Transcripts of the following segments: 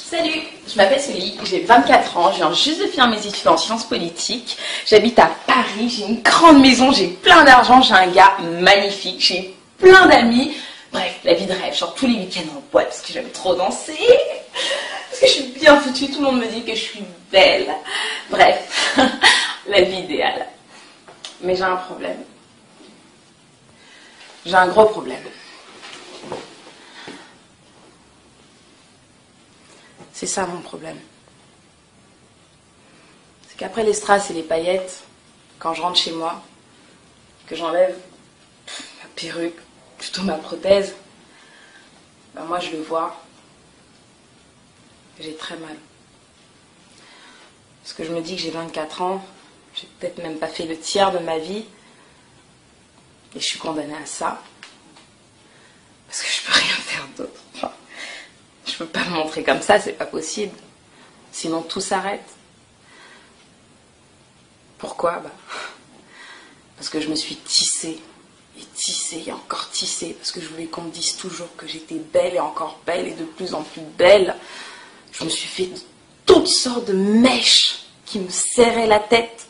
Salut, je m'appelle Sully, j'ai 24 ans, je viens juste de finir mes études en sciences politiques. J'habite à Paris, j'ai une grande maison, j'ai plein d'argent, j'ai un gars magnifique, j'ai plein d'amis. Bref, la vie de rêve, genre tous les week-ends en boîte parce que j'aime trop danser, parce que je suis bien foutue, tout le monde me dit que je suis belle. Bref, la vie idéale. Mais j'ai un problème. J'ai un gros problème. C'est ça mon problème. C'est qu'après les strass et les paillettes, quand je rentre chez moi, que j'enlève ma perruque, plutôt ma prothèse, ben moi je le vois, j'ai très mal. Parce que je me dis que j'ai 24 ans, j'ai peut-être même pas fait le tiers de ma vie, et je suis condamnée à ça, parce que je peux rien faire d'autre. Enfin, je peux pas me montrer comme ça, c'est pas possible. Sinon tout s'arrête. Pourquoi? Parce que je me suis tissée, et encore tissée, parce que je voulais qu'on me dise toujours que j'étais belle et encore belle et de plus en plus belle. Je me suis fait toutes sortes de mèches qui me serraient la tête.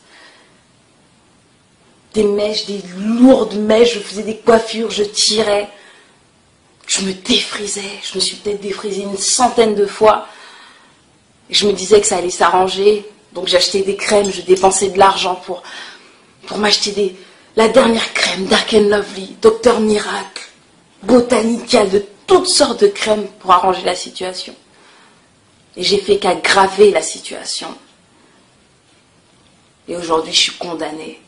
Des mèches, des lourdes mèches, je faisais des coiffures, je tirais. Je me défrisais, je me suis peut-être défrisée une centaine de fois. Et je me disais que ça allait s'arranger. Donc j'achetais des crèmes, je dépensais de l'argent pour m'acheter la dernière crème, Dark and Lovely, Dr Miracle, Botanical, de toutes sortes de crèmes pour arranger la situation. Et j'ai fait qu'aggraver la situation. Et aujourd'hui, je suis condamnée.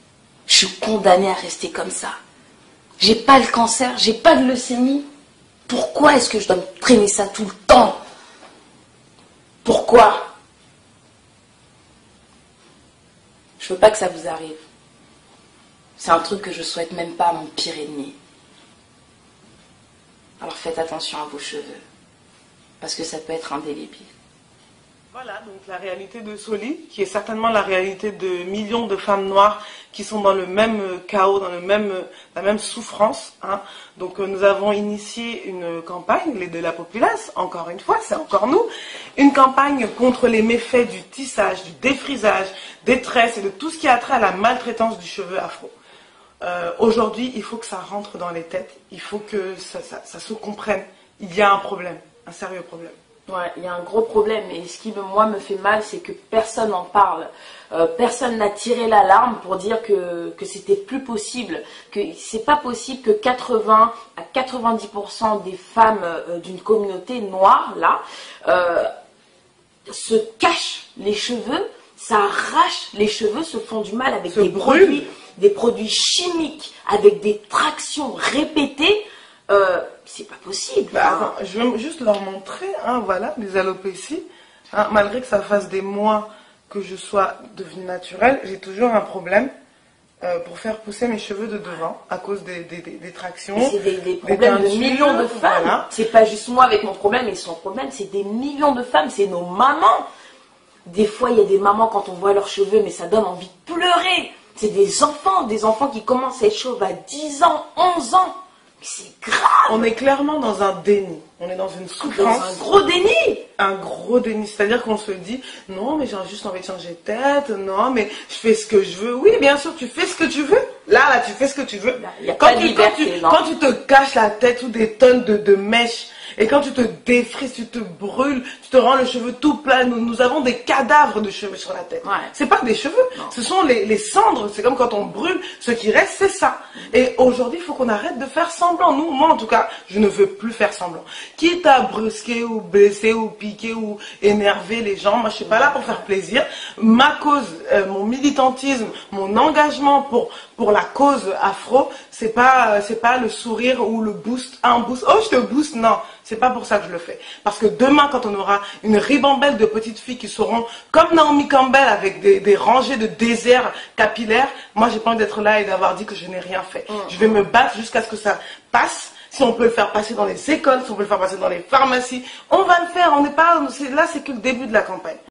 Je suis condamnée à rester comme ça. J'ai pas le cancer, j'ai pas de leucémie. Pourquoi est-ce que je dois me traîner ça tout le temps? Pourquoi? Je veux pas que ça vous arrive. C'est un truc que je souhaite même pas à mon pire ennemi. Alors faites attention à vos cheveux, parce que ça peut être indélébile. Voilà, donc la réalité de Soli, qui est certainement la réalité de millions de femmes noires qui sont dans le même chaos, dans la même souffrance. Hein. Donc nous avons initié une campagne, l'aide de la populace, encore une fois, c'est encore nous, une campagne contre les méfaits du tissage, du défrisage, des tresses et de tout ce qui a trait à la maltraitance du cheveu afro. Aujourd'hui, il faut que ça rentre dans les têtes, il faut que ça se comprenne. Il y a un problème, un sérieux problème. Ouais, il y a un gros problème et ce qui moi me fait mal, c'est que personne n'en parle. Personne n'a tiré l'alarme pour dire que c'était plus possible, que c'est pas possible que 80 à 90% des femmes d'une communauté noire là se cachent les cheveux, s'arrachent les cheveux, se font du mal avec des produits chimiques, avec des tractions répétées. C'est pas possible. Attends, je vais juste leur montrer, hein, voilà, les alopécies. Hein, malgré que ça fasse des mois que je sois devenue naturelle, j'ai toujours un problème pour faire pousser mes cheveux de devant à cause des tractions. C'est des problèmes de millions de femmes. Voilà. C'est pas juste moi avec mon problème et son problème, c'est des millions de femmes, c'est nos mamans. Des fois, il y a des mamans quand on voit leurs cheveux, mais ça donne envie de pleurer. C'est des enfants qui commencent à être chauves à 10 ans, 11 ans. C'est grave. On est clairement dans un déni. On est dans une souffrance. Dans un gros déni. Un gros déni. C'est-à-dire qu'on se dit, non, mais j'ai juste envie de changer de tête. Non, mais je fais ce que je veux. Oui, bien sûr, tu fais ce que tu veux. Là, tu fais ce que tu veux. Quand tu te caches la tête ou des tonnes de mèches, et quand tu te défrises, tu te brûles, tu te rends le cheveu tout plat. Nous avons des cadavres de cheveux sur la tête. Ouais. C'est pas des cheveux, ce sont les cendres. C'est comme quand on brûle, ce qui reste, c'est ça. Et aujourd'hui, il faut qu'on arrête de faire semblant. Moi en tout cas, je ne veux plus faire semblant. Quitte à brusquer ou blesser ou piquer ou énerver les gens, moi je suis pas là pour faire plaisir. Ma cause, mon militantisme, mon engagement pour la cause afro, c'est pas le sourire ou le boost, un boost. Oh, je te booste, non. C'est pas pour ça que je le fais. Parce que demain, quand on aura une ribambelle de petites filles qui seront comme Naomi Campbell avec des rangées de déserts capillaires, moi j'ai pas envie d'être là et d'avoir dit que je n'ai rien fait. Je vais me battre jusqu'à ce que ça passe. Si on peut le faire passer dans les écoles, si on peut le faire passer dans les pharmacies, on va le faire. On n'est pas là, c'est que le début de la campagne.